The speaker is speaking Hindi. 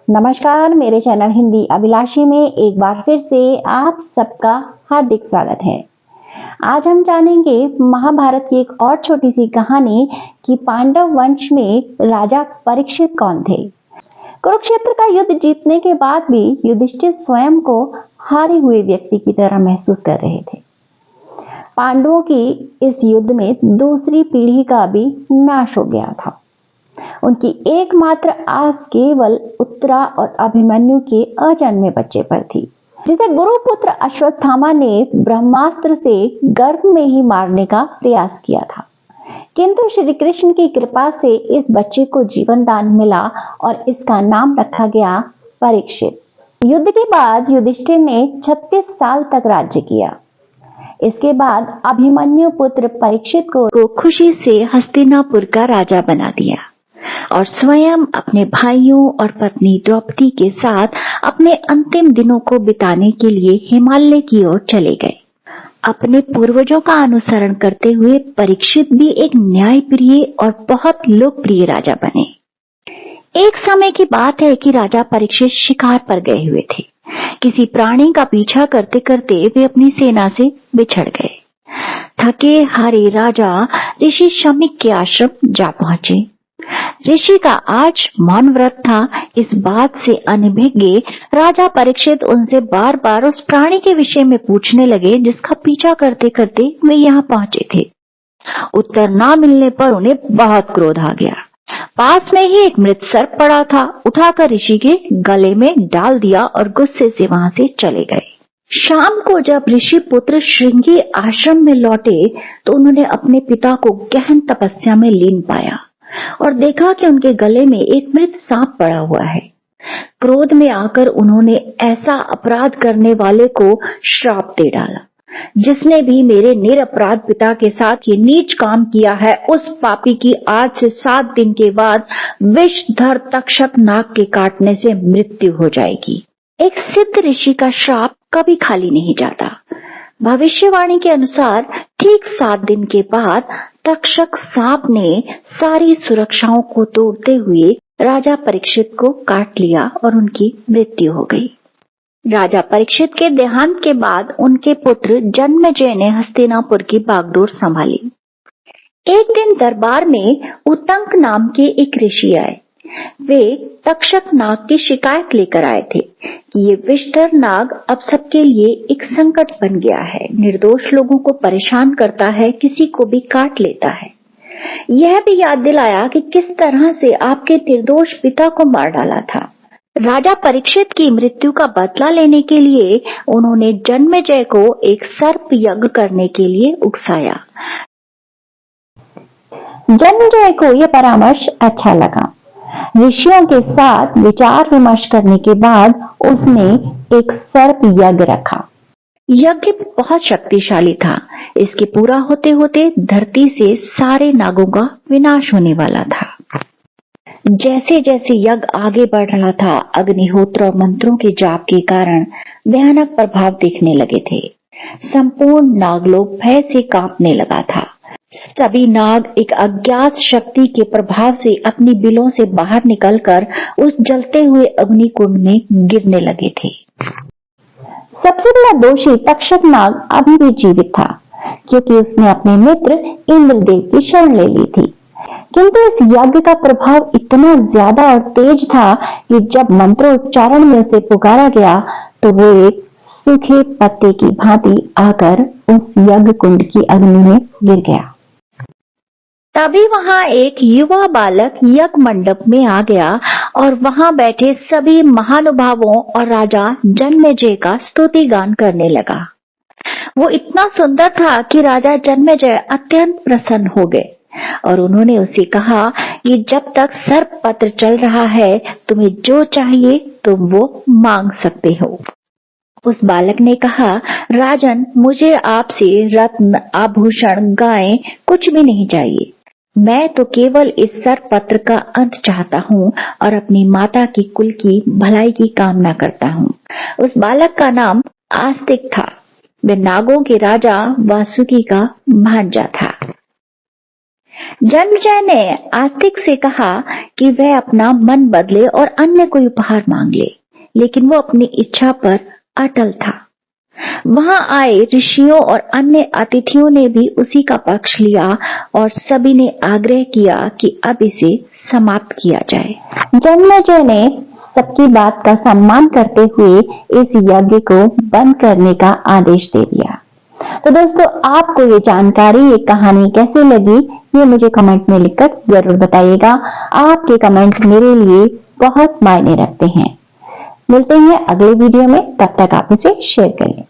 नमस्कार, मेरे चैनल हिंदी अभिलाषी में एक बार फिर से आप सबका हार्दिक स्वागत है। आज हम जानेंगे महाभारत की एक और छोटी सी कहानी कि पांडव वंश में राजा परीक्षित कौन थे। कुरुक्षेत्र का युद्ध जीतने के बाद भी युधिष्ठिर स्वयं को हारे हुए व्यक्ति की तरह महसूस कर रहे थे। पांडवों की इस युद्ध में दूसरी पीढ़ी का भी नाश हो गया था। उनकी एकमात्र आस केवल उत्तरा और अभिमन्यु के अजन्मे बच्चे पर थी, जिसे गुरुपुत्र अश्वत्थामा ने ब्रह्मास्त्र से गर्भ में ही मारने का प्रयास किया था। किंतु श्री कृष्ण की कृपा से इस बच्चे को जीवन दान मिला और इसका नाम रखा गया परीक्षित। युद्ध के बाद युधिष्ठिर ने 36 साल तक राज्य किया। इसके बाद अभिमन्यु पुत्र परीक्षित को खुशी से हस्तिनापुर का राजा बना दिया और स्वयं अपने भाइयों और पत्नी द्रौपदी के साथ अपने अंतिम दिनों को बिताने के लिए हिमालय की ओर चले गए। अपने पूर्वजों का अनुसरण करते हुए परीक्षित भी एक न्यायप्रिय और बहुत लोकप्रिय राजा बने। एक समय की बात है कि राजा परीक्षित शिकार पर गए हुए थे। किसी प्राणी का पीछा करते करते वे अपनी सेना से बिछड़ गए। थके हारे राजा ऋषि शमीक के आश्रम जा पहुंचे। ऋषि का आज मौन व्रत था। इस बात से अनभिज्ञ राजा परीक्षित उनसे बार बार उस प्राणी के विषय में पूछने लगे जिसका पीछा करते करते वे यहाँ पहुंचे थे। उत्तर न मिलने पर उन्हें बहुत क्रोध आ गया। पास में ही एक मृत सर्प पड़ा था, उठाकर ऋषि के गले में डाल दिया और गुस्से से वहां से चले गए। शाम को जब ऋषि पुत्र श्रृंगी आश्रम में लौटे तो उन्होंने अपने पिता को गहन तपस्या में लीन पाया और देखा कि उनके गले में एक मृत सांप पड़ा हुआ है। क्रोध में आकर उन्होंने ऐसा अपराध करने वाले को श्राप दे डाला, जिसने भी मेरे निरपराध पिता के साथ ये नीच काम किया है, उस पापी की आज से 7 दिन के बाद विषधर तक्षक नाग के काटने से मृत्यु हो जाएगी। एक सिद्ध ऋषि का श्राप कभी खाली नहीं जाता। भविष्यवाणी के अनुसार ठीक 7 दिन के बाद तक्षक सांप ने सारी सुरक्षाओं को तोड़ते हुए राजा परीक्षित को काट लिया और उनकी मृत्यु हो गई। राजा परीक्षित के देहांत के बाद उनके पुत्र जन्मेजय ने हस्तिनापुर की बागडोर संभाली। एक दिन दरबार में उतंक नाम के एक ऋषि आए। वे तक्षक नाग की शिकायत लेकर आए थे कि ये विषधर नाग अब सबके लिए एक संकट बन गया है, निर्दोष लोगों को परेशान करता है, किसी को भी काट लेता है। यह भी याद दिलाया कि किस तरह से आपके निर्दोष पिता को मार डाला था। राजा परीक्षित की मृत्यु का बदला लेने के लिए उन्होंने जन्मेजय को एक सर्प यज्ञ करने के लिए उकसाया। जन्मेजय को यह परामर्श अच्छा लगा। ऋषियों के साथ विचार विमर्श करने के बाद उसने एक सर्प यज्ञ रखा। यज्ञ बहुत शक्तिशाली था। इसके पूरा होते होते धरती से सारे नागों का विनाश होने वाला था। जैसे जैसे यज्ञ आगे बढ़ रहा था, अग्निहोत्र और मंत्रों के जाप के कारण भयानक प्रभाव दिखने लगे थे। संपूर्ण नागलोक भय से कांपने लगा था। सभी नाग एक अज्ञात शक्ति के प्रभाव से अपनी बिलों से बाहर निकलकर उस जलते हुए अग्निकुंड में गिरने लगे थे। सबसे बड़ा दोषी तक्षक नाग अभी भी जीवित था, क्योंकि उसने अपने मित्र इंद्रदेव की शरण ले ली थी। किंतु इस यज्ञ का प्रभाव इतना ज्यादा और तेज था कि जब मंत्रोच्चारण में उसे पुकारा गया तो वो एक सूखे पत्ते की भांति आकर उस यज्ञ कुंड की अग्नि में गिर गया। तभी वहां एक युवा बालक यज्ञ मंडप में आ गया और वहां बैठे सभी महानुभावों और राजा जन्मेजय का स्तुति गान करने लगा। वो इतना सुंदर था कि राजा जन्मेजय अत्यंत प्रसन्न हो गए और उन्होंने उसे कहा कि जब तक सर्प पत्र चल रहा है, तुम्हें जो चाहिए तुम वो मांग सकते हो। उस बालक ने कहा, राजन, मुझे आपसे रत्न, आभूषण, गायें कुछ भी नहीं चाहिए। मैं तो केवल इस सर्प पत्र का अंत चाहता हूँ और अपनी माता की कुल की भलाई की कामना करता हूँ। उस बालक का नाम आस्तिक था। वह नागों के राजा वासुकी का भांजा था। जन्मेजय ने आस्तिक से कहा कि वह अपना मन बदले और अन्य कोई उपहार मांग ले, लेकिन वो अपनी इच्छा पर अटल था। वहां आए ऋषियों और अन्य अतिथियों ने भी उसी का पक्ष लिया और सभी ने आग्रह किया कि अब इसे समाप्त किया जाए। जन्मेजय ने सबकी बात का सम्मान करते हुए इस यज्ञ को बंद करने का आदेश दे दिया। तो दोस्तों, आपको ये जानकारी, ये कहानी कैसी लगी, ये मुझे कमेंट में लिखकर जरूर बताइएगा। आपके कमेंट मेरे लिए बहुत मायने रखते हैं। मिलते हैं अगले वीडियो में, तब तक आप इसे शेयर करें।